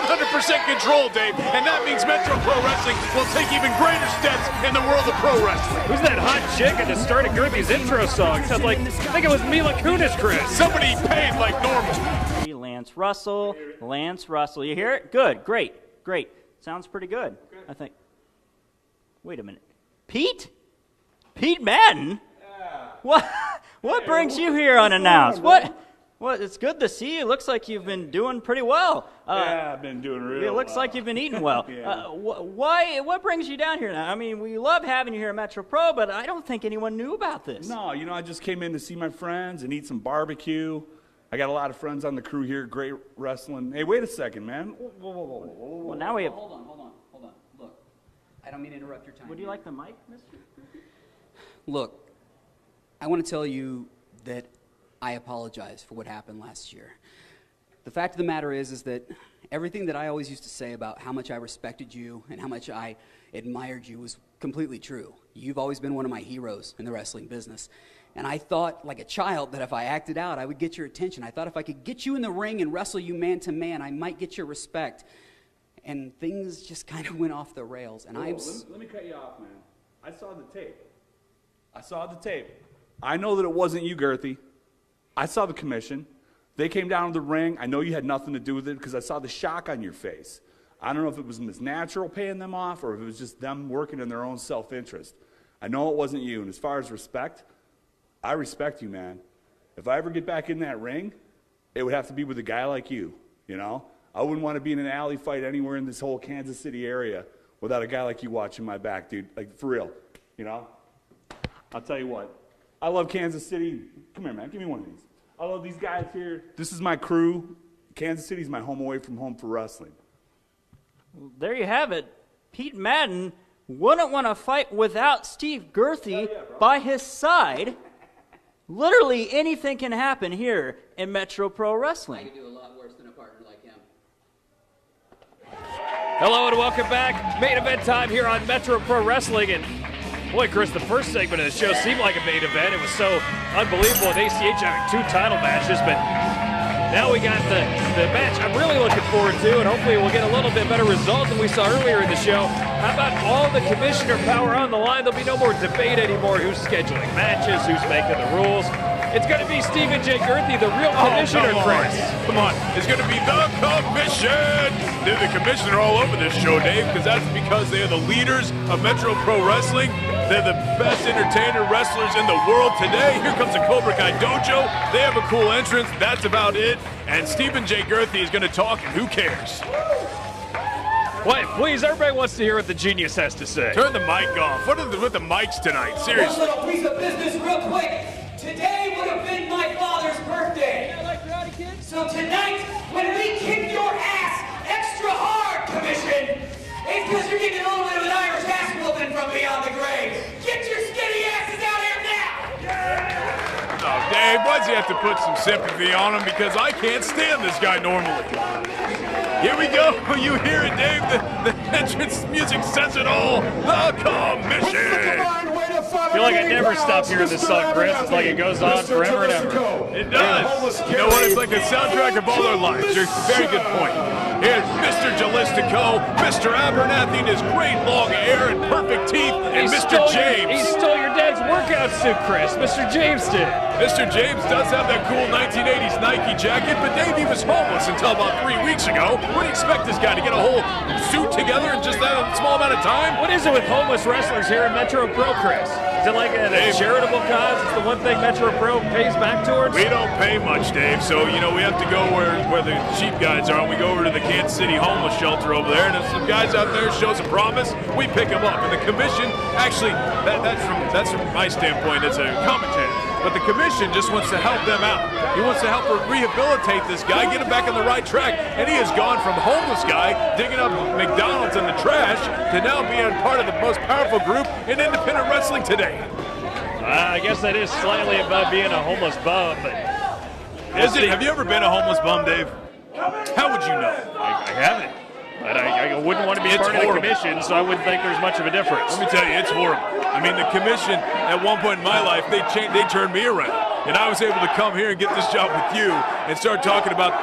control, Dave, and that means Metro Pro Wrestling will take even greater steps in the world of pro wrestling. Who's that hot chick at the start of Girthy's intro song? Sounds like, I think it was Mila Kunis, Chris. Somebody paid like normal. Lance Russell. Lance Russell. You hear it? Good. Great. Great. Sounds pretty good, I think. Wait a minute. Pete? Pete Madden? What brings you here unannounced? What? It's good to see you. Looks like you've been doing pretty well. Yeah, I've been doing really well. It looks like you've been eating well. Yeah. What brings you down here now? I mean, we love having you here at Metro Pro, but I don't think anyone knew about this. No, you know, I just came in to see my friends and eat some barbecue. I got a lot of friends on the crew here, great wrestling. Hey, wait a second, man. Whoa. Well, now we have... Hold on. Look, I don't mean to interrupt your time. Would you like the mic, mister? Look, I want to tell you that I apologize for what happened last year. The fact of the matter is that everything that I always used to say about how much I respected you and how much I admired you was completely true. You've always been one of my heroes in the wrestling business. And I thought, like a child, that if I acted out, I would get your attention. I thought if I could get you in the ring and wrestle you man to man, I might get your respect. And things just kind of went off the rails. And Let me cut you off, man. I saw the tape. I know that it wasn't you, Girthy. I saw the commission. They came down to the ring. I know you had nothing to do with it because I saw the shock on your face. I don't know if it was Miss Natural paying them off or if it was just them working in their own self-interest. I know it wasn't you. And as far as respect, I respect you, man. If I ever get back in that ring, it would have to be with a guy like you, you know? I wouldn't want to be in an alley fight anywhere in this whole Kansas City area without a guy like you watching my back, dude. Like, for real, you know? I'll tell you what. I love Kansas City. Come here, man. Give me one of these. I love these guys here. This is my crew. Kansas City's my home away from home for wrestling. Well, there you have it. Pete Madden wouldn't want to fight without Steve Girthy by his side. Literally anything can happen here in Metro Pro Wrestling. I could do a lot worse than a partner like him. Hello and welcome back. Main event time here on Metro Pro Wrestling. And boy, Chris, the first segment of the show seemed like a main event. It was so unbelievable with ACH having 2 title matches, but now we got the match I'm really looking forward to, and hopefully we'll get a little bit better result than we saw earlier in the show. How about all the commissioner power on the line? There'll be no more debate anymore. Who's scheduling matches? Who's making the rules? It's going to be Stephen J. Girthy, the real commissioner, Chris. Come on. It's going to be the commission. They're the commissioner all over this show, Dave, because that's because they are the leaders of Metro Pro Wrestling. They're the best entertainer wrestlers in the world today. Here comes the Cobra Kai Dojo. They have a cool entrance. That's about it. And Stephen J. Girthy is going to talk, and who cares? What? Please, everybody wants to hear what the genius has to say. Turn the mic off. What are with the mics tonight? Seriously. One little piece of business real quick. Today would have been my father's birthday. So tonight, when we kick your ass extra hard, Commission, it's because you're getting a little bit of an Irish ass whooping from beyond the grave. Get your skinny asses out here now! Oh, Dave, why does he have to put some sympathy on him? Because I can't stand this guy normally. Here we go. You hear it, Dave. The entrance music says it all. The commission. I feel like I never stop hearing this song, Chris. It's like it goes on forever and ever. It does. You know what? It's like the soundtrack of all our lives. Very good point. Here's Mr. Jalistico, Mr. Abernathy in his great long hair and perfect teeth, and Mr. James. He stole your dad's workout suit, Chris. Mr. James did. Mr. James does have that cool 1980s Nike jacket, but Dave, he was homeless until about 3 weeks ago. What do you expect this guy to get a whole suit together in just that small amount of time? What is it with homeless wrestlers here in Metro Pro, Chris? Is it like a charitable cause? It's the one thing Metro Pro pays back towards? We don't pay much, Dave, so, you know, we have to go where the cheap guys are, and we go over to the Kansas City homeless shelter over there, and if some guys out there show some promise, we pick them up. And the commission, actually, that's from my standpoint as a commentator, but the commission just wants to help them out. He wants to help rehabilitate this guy, get him back on the right track, and he has gone from homeless guy digging up McDonald's in the trash to now being part of the most powerful group in independent wrestling today. I guess that is slightly about being a homeless bum, but... Have you ever been a homeless bum, Dave? How would you know? I haven't. But I wouldn't want to be part of the commission, so I wouldn't think there's much of a difference. Let me tell you, it's horrible. I mean, the commission, at one point in my life, they turned me around. And I was able to come here and get this job with you and start talking about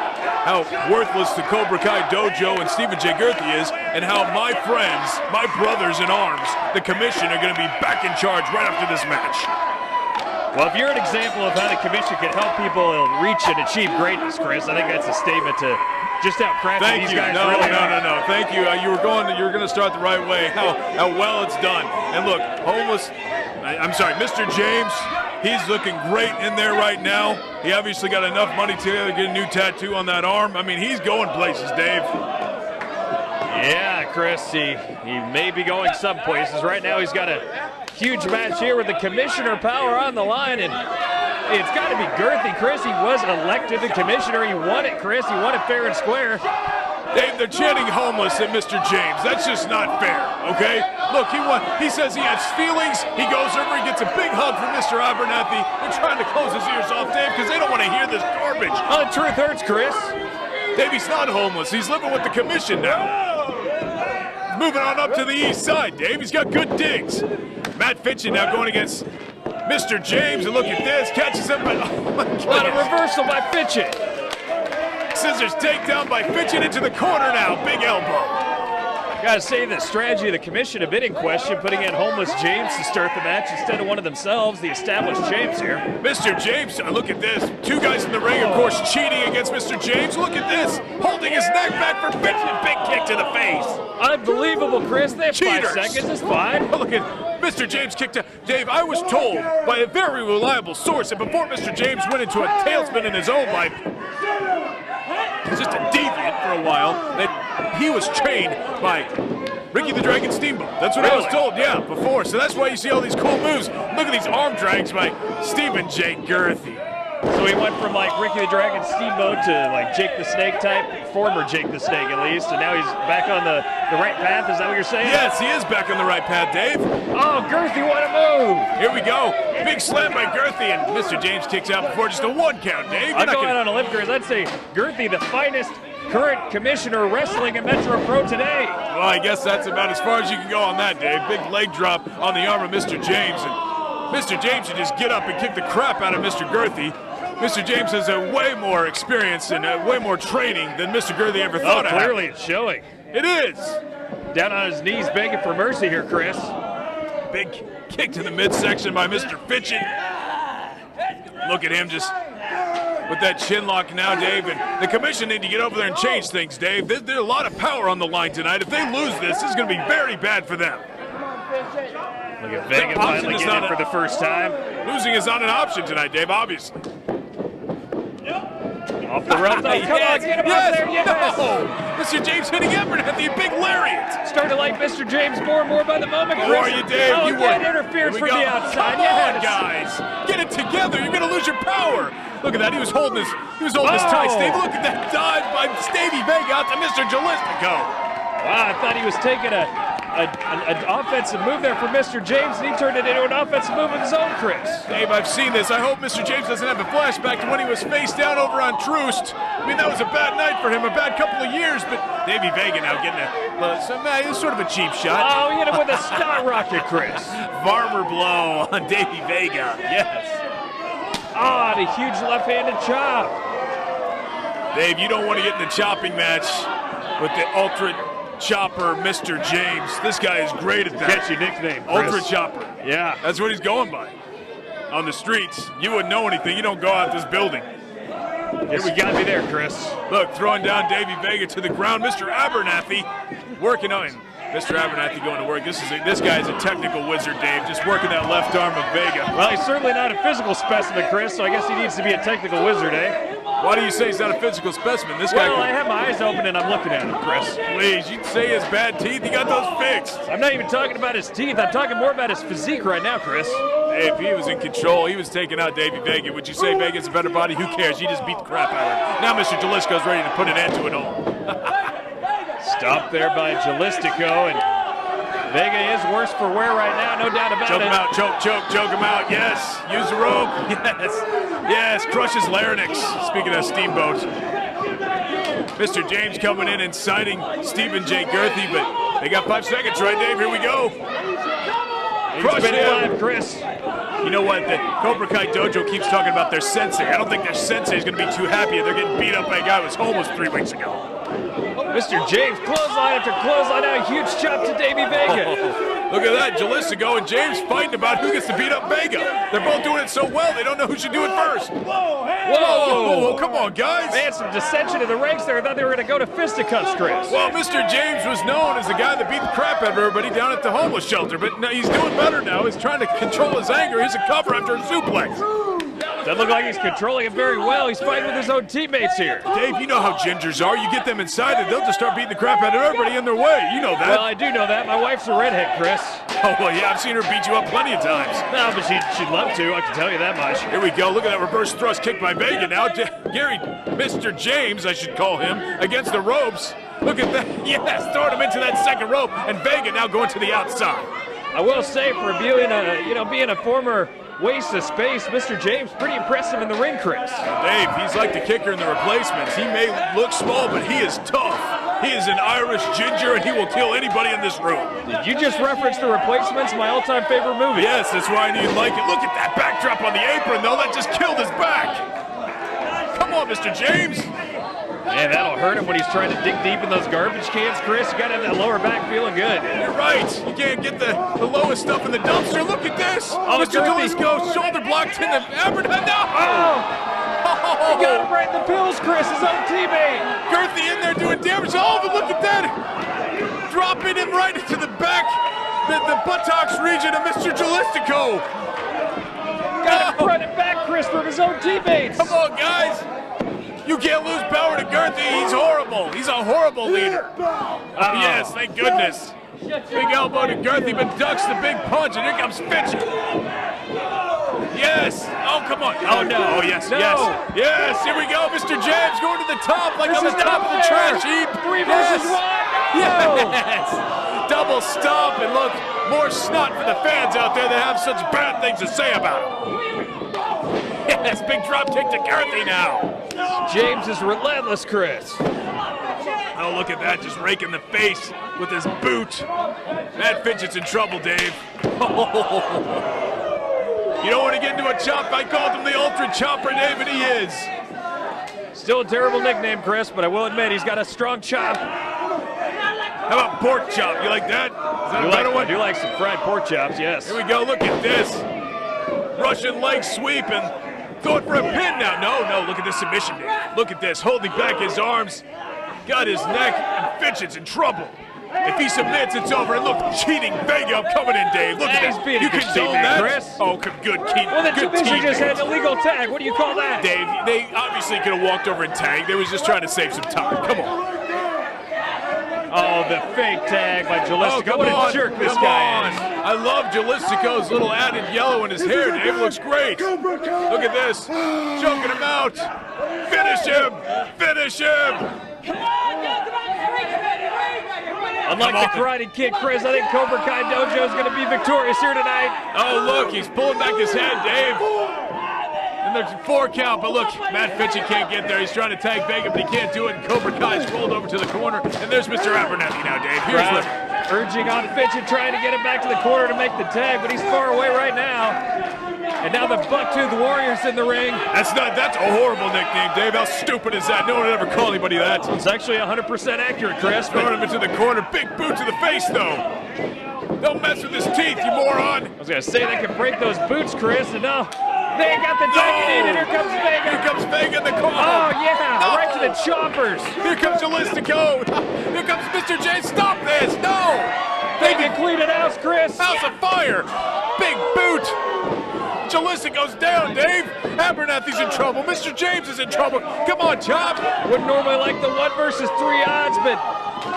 how worthless the Cobra Kai Dojo and Stephen J. Girthy is, and how my friends, my brothers in arms, the commission, are going to be back in charge right after this match. Well, if you're an example of how the commission can help people reach and achieve greatness, Chris, I think that's a statement to just how crappy these guys really are. No. Thank you. You were going to start the right way. How well it's done. And look, Mr. James, he's looking great in there right now. He obviously got enough money to get a new tattoo on that arm. I mean, he's going places, Dave. Yeah, Chris, he may be going some places. Right now, he's got a huge match here with the commissioner power on the line, and it's got to be Girthy. Chris, he was elected the commissioner. He won it, Chris. He won it fair and square. Dave, they're chanting homeless at Mr. James. That's just not fair, okay? Look, he won. He says he has feelings. He goes over, he gets a big hug from Mr. Abernathy. They're trying to close his ears off, Dave, because they don't want to hear this garbage. Oh, the truth hurts, Chris. Dave, he's not homeless. He's living with the commission now. Moving on up to the east side, Dave. He's got good digs. Matt Fitchin now going against Mr. James, and look at this. Catches him, but oh my God. What a reversal by Fitchin. Scissors takedown by Fitchin into the corner now. Big elbow. Gotta say, the strategy of the commission a bit in question, putting in homeless James to start the match instead of one of themselves, the established James here. Mr. James, look at this. Two guys in the ring, of course, cheating against Mr. James. Look at this. Holding his neck back for Fitchin. Big kick to the face. Unbelievable, Chris. They have Cheaters. 5 seconds. It's fine. Oh, look at Mr. James kicked out. Dave, I was told by a very reliable source that before Mr. James went into a tailspin in his own life, he's just a deviant for a while, that he was trained by Ricky the Dragon Steamboat. That's what I was told, yeah, before. So that's why you see all these cool moves. Look at these arm drags by Stephen J. Girthy. So he went from like Ricky the Dragon Steamboat to like Jake the Snake type, former Jake the Snake at least, and now he's back on the right path. Is that what you're saying? Yes, he is back on the right path, Dave. Oh, Girthy, what a move! Here we go. Big slam by Girthy, and Mr. James kicks out before just a 1 count, Dave. I'm going on a limb, Chris. I'd say Girthy, the finest current commissioner wrestling in Metro Pro today. Well, I guess that's about as far as you can go on that, Dave. Big leg drop on the arm of Mr. James, and Mr. James should just get up and kick the crap out of Mr. Girthy. Mr. James has a way more experience and way more training than Mr. Girthy ever thought of. Clearly it's showing. It is. Down on his knees begging for mercy here, Chris. Big kick to the midsection by Mr. Fitchett. Look at him just with that chin lock now, Dave. And the commission need to get over there and change things, Dave. There's a lot of power on the line tonight. If they lose this is going to be very bad for them. Look at Vega finally getting it for the first time. Losing is not an option tonight, Dave, obviously. Off the rope. Come on, get him out there. Yes. No. Mr. James hitting Abernathy, a big lariat. Starting to like Mr. James more and more by the moment. Who are you, Dave? Oh, you good interference from the outside. Come on, guys. Get it together. You're going to lose your power. Look at that. He was holding his tight, Steve. Look at that dive by Stevie Vega out to Mr. Jalistico. Wow, I thought he was taking an offensive move there for Mr. James, and he turned it into an offensive move of his own, Chris. Dave, I've seen this. I hope Mr. James doesn't have a flashback to when he was face down over on Troost. I mean, that was a bad night for him, a bad couple of years, but Davey Vega now getting sort of a cheap shot. Oh, he hit him with a star rocket, Chris. Farmer blow on Davey Vega, yes. Oh, and a huge left-handed chop. Dave, you don't want to get in the chopping match with the Ultra Chopper, Mr. James. This guy is great at that. Catchy nickname, Chris. Ultra Chopper. Yeah. That's what he's going by. On the streets, you wouldn't know anything. You don't go out this building. Yes, you got me there, Chris. Look, throwing down Davey Vega to the ground. Mr. Abernathy working on him. Mr. Abernathy going to work. This guy is a technical wizard, Dave, just working that left arm of Vega. Well, he's certainly not a physical specimen, Chris, so I guess he needs to be a technical wizard, eh? Why do you say he's not a physical specimen? This guy. Well, I have my eyes open and I'm looking at him, Chris. Please, you'd say his bad teeth. He got those fixed. I'm not even talking about his teeth. I'm talking more about his physique right now, Chris. Hey, if he was in control, he was taking out Davey Vega. Would you say Vega's a better body? Who cares? He just beat the crap out of him. Now Mr. Jalisco's ready to put an end to it all. Stopped there by Jalistico, and Vega is worse for wear right now, no doubt about it. Choke him out, choke him out. Yes, use the rope. Yes, crush his larynx. Speaking of Steamboat. Mr. James coming in and citing Stephen J. Girthy, but they got 5 seconds, right, Dave? Here we go. Crush him. Alive, Chris. You know what? The Cobra Kai Dojo keeps talking about their sensei. I don't think their sensei is going to be too happy if they're getting beat up by a guy who was homeless 3 weeks ago. Mr. James, clothesline after clothesline, now a huge chop to Davey Vega. Look at that, Jalistico and James fighting about who gets to beat up Vega. They're both doing it so well, they don't know who should do it first. Whoa, come on, guys. Man, some dissension in the ranks there. I thought they were going to go to fisticuffs, Chris. Well, Mr. James was known as the guy that beat the crap out of everybody down at the homeless shelter, but now he's doing better now. He's trying to control his anger. Here's a cover after a suplex. Doesn't look like he's controlling it very well. He's fighting with his own teammates here. Dave, you know how gingers are. You get them inside and they'll just start beating the crap out of everybody in their way. You know that. Well, I do know that. My wife's a redhead, Chris. Oh, well, yeah, I've seen her beat you up plenty of times. No, but she'd love to. I can tell you that much. Here we go. Look at that reverse thrust kick by Vega now. Gary, Mr. James, I should call him, against the ropes. Look at that. Yes, throwing him into that second rope. And Vega now going to the outside. I will say, for being a former waste of space, Mr. James, pretty impressive in the ring, Chris. Dave, he's like the kicker in the replacements. He may look small, but he is tough. He is an Irish ginger, and he will kill anybody in this room. Did you just reference the replacements, my all-time favorite movie? Yes, that's why I knew you'd like it. Look at that backdrop on the apron, though. That just killed his back. Come on, Mr. James. Man, that'll hurt him when he's trying to dig deep in those garbage cans, Chris. You gotta have that lower back feeling good. You're right. You can't get the lowest stuff in the dumpster. Look at this. Oh, Mr. Jalisco, shoulder blocked in the Abernathy. No! He got him right in the pills, Chris, his own teammate. Girthy in there doing damage. Oh, but look at that. Dropping him right into the back, the buttocks region of Mr. Jalistico. Got him running back, Chris, from his own teammates. Come on, guys. You can't lose power to Girthy. He's horrible. He's a horrible leader. Yes, thank goodness. Big elbow to Girthy, but ducks the big punch, and here comes Fitchett. Yes. Oh, come on. Oh, no. Oh, yes, yes. Yes, here we go. Mr. James going to the top like on the top of the trash heap. 3 versus 1. Yes. Double stomp, and look, more snot for the fans out there that have such bad things to say about him. Yes, big drop kick to Girthy now. James is relentless, Chris. Oh, look at that, just raking the face with his boot. Matt Fidget's in trouble, Dave. You don't want to get into a chop. I called him the Ultra Chopper, Dave, and he is. Still a terrible nickname, Chris, but I will admit he's got a strong chop. How about pork chop? You like that? Is that a better one? I do like some fried pork chops, yes. Here we go. Look at this. Russian leg sweep and going for a pin now. No. Look at this submission, Dave. Look at this. Holding back his arms. Got his neck, and Fidget's in trouble. If he submits, it's over. And look, cheating Vega coming in, Dave. Look at He's this. being You a good condone teammate, that? Chris. Oh, good keep. Well, the good division just teammate. had an illegal tag. What do you call that? Dave, they obviously could have walked over and tagged. They was just trying to save some time. Come on. Oh, the fake tag by Jalistico. What a jerk this guy is. I love Jalistico's little added yellow in his hair, Dave. Looks great. Look at this. Choking him out. Finish him. Finish him. Unlike the Karate Kid, Chris, I think Cobra Kai Dojo is going to be victorious here tonight. Oh, look, he's pulling back his head, Dave. And there's a 4 count, but look, Matt Fitchett can't get there. He's trying to tag Vega, but he can't do it. And Cobra Kai's rolled over to the corner. And there's Mr. Abernathy now, Dave. Here's the... Urging on Fitchett, trying to get him back to the corner to make the tag, but he's far away right now. And now the Bucktooth Warriors in the ring. That's a horrible nickname, Dave. How stupid is that? No one would ever call anybody that. It's actually 100% accurate, Chris. Throwing him into the corner. Big boot to the face, though. Don't mess with his teeth, you moron. I was going to say they can break those boots, Chris, and no. They got the tag you needed. Here comes Vega. Here comes Vega in the corner. Oh, yeah. Right to the choppers. Here comes Jalistico. Here comes Mr. J. Stop this. No. Vega clean it out, Chris. House of Fire. Big boot. Jalistico's down, Dave. Abernathy's in trouble. Mr. James is in trouble. Come on, Chop. Wouldn't normally like the 1 versus 3 odds, but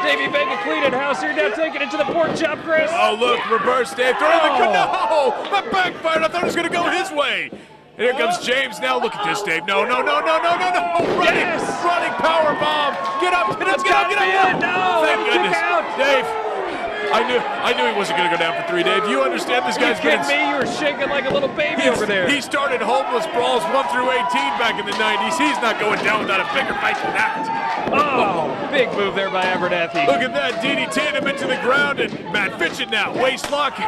Davey Vega cleaning house here, now taking it to the pork chop, Chris. Oh, look, reverse, Dave. Throw in the... No! That backfired. I thought it was going to go his way. And here comes James now. Look at this, Dave. No. Running. Yes. Running power bomb. Get up. Get up. No. Thank goodness. Out. Dave. I knew he wasn't going to go down for 3, Dave. You understand this guy's been... You kidding me? You were shaking like a little baby over there. He started homeless brawls 1 through 18 back in the 90s. He's not going down without a bigger fight than that. Oh, big move there by Abernathy. Look at that. DDT'd him into the ground, and Matt Fitchett now. Waist lock.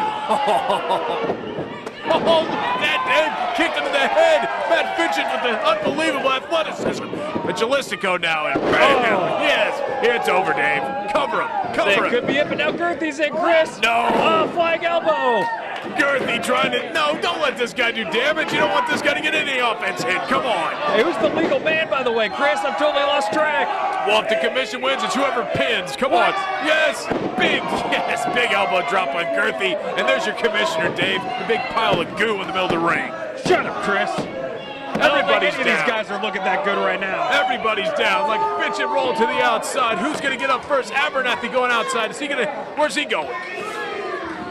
Oh, that Dave kicked him in the head. Matt Fitchett with the unbelievable athleticism. And Jalistico now, and bang him. Yes, it's over, Dave. Cover him. That could be it, but now Girthy's in, Chris. No. Oh, flag elbow. Girthy trying to... No, don't let this guy do damage. You don't want this guy to get any offense hit. Come on. Hey, who's the legal man, by the way, Chris? I've totally lost track. Well, if the commission wins, it's whoever pins. Come on. Yes. Big elbow drop on Girthy. And there's your commissioner, Dave. The big pile of goo in the middle of the ring. Shut up, Chris. Everybody's down. These guys are looking that good right now. Everybody's down. Like Fitchett rolled to the outside. Who's going to get up first? Abernathy going outside. Is he going to... Where's he going?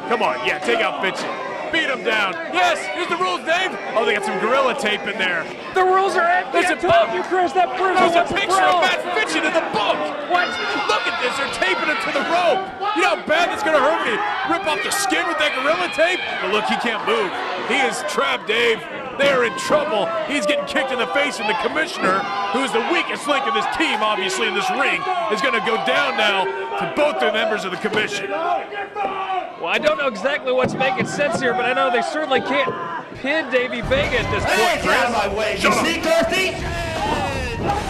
Come on. Yeah, take out Fitchett. Beat him down. Yes, here's the rules, Dave. Oh, they got some gorilla tape in there. The rules are empty. I told you, Chris, that proves there's a picture of Matt Fitchett in the book. What? Look at this. They're taping him to the rope. You know how bad that's going to hurt when you rip off the skin with that gorilla tape? But look, he can't move. He is trapped, Dave. They're in trouble. He's getting kicked in the face, and the commissioner, who is the weakest link of this team, obviously, in this ring, is going to go down now to both the members of the commission. Well, I don't know exactly what's making sense here, but I know they certainly can't pin Davey Vega at this point. Get out of my way. You see, Girthy?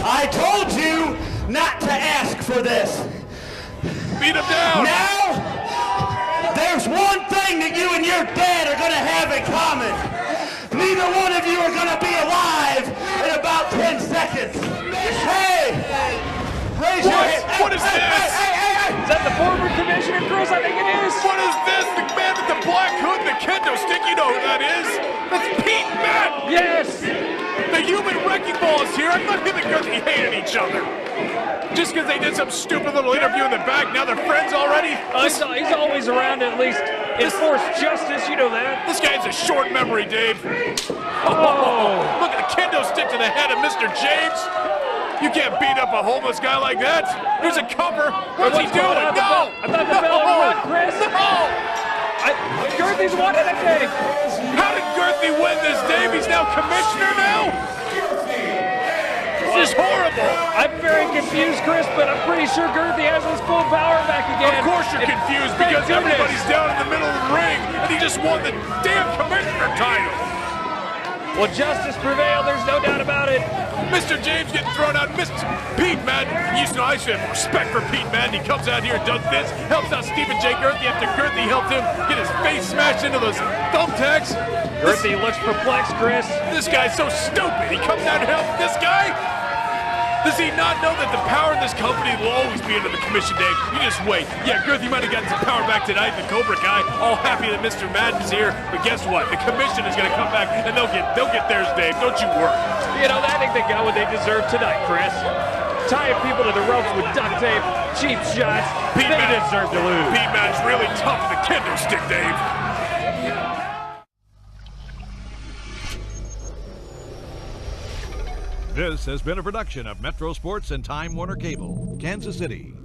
I told you not to ask for this. Beat him down. Now, there's one thing that you and your dad are going to have in common. Neither one of you are going to be alive in about 10 seconds. Hey! Raise your hand. What is this? Is that the former commissioner, Chris? I think it is. What is this? The man with the black hood and the kendo stick. You know who that is? That's Pete Matt. Yes. The human wrecking ball is here. I thought him and Girthy hated each other. Just because they did some stupid little interview in the back, now they're friends already? He's always around to at least enforce justice, you know that. This guy has a short memory, Dave. Oh, look at the kendo stick to the head of Mr. James. You can't beat up a homeless guy like that. Here's a cover. What's he doing? No! I thought the bell had run, Chris. No! Girthy's won it, I think. How did Girthy win this, Dave? He's now commissioner now? This is horrible. I'm very confused, Chris, but I'm pretty sure Girthy has his full power back again. Of course you're confused because everybody's down in the middle of the ring and he just won the damn commissioner title. Well, justice prevailed, there's no doubt about it. Mr. James getting thrown out. Mr. Pete Madden. I used to have respect for Pete Madden. He comes out here and does this. Helps out Stephen J. Girthy after Girthy helped him get his face smashed into those thumbtacks. Girthy looks perplexed, Chris. This guy's so stupid. He comes out and helps this guy? Does he not know that the power in this company will always be under the commission, Dave? You just wait. Yeah, Girthy might have gotten some power back tonight, the Cobra Kai, all happy that Mr. Madden's here. But guess what? The commission is going to come back, and they'll get theirs, Dave. Don't you worry. You know, I think they got what they deserve tonight, Chris. Tying people to the ropes with duct tape, cheap shots. They deserve to lose. Pete Madden's really tough with the kendo stick, Dave. This has been a production of Metro Sports and Time Warner Cable, Kansas City.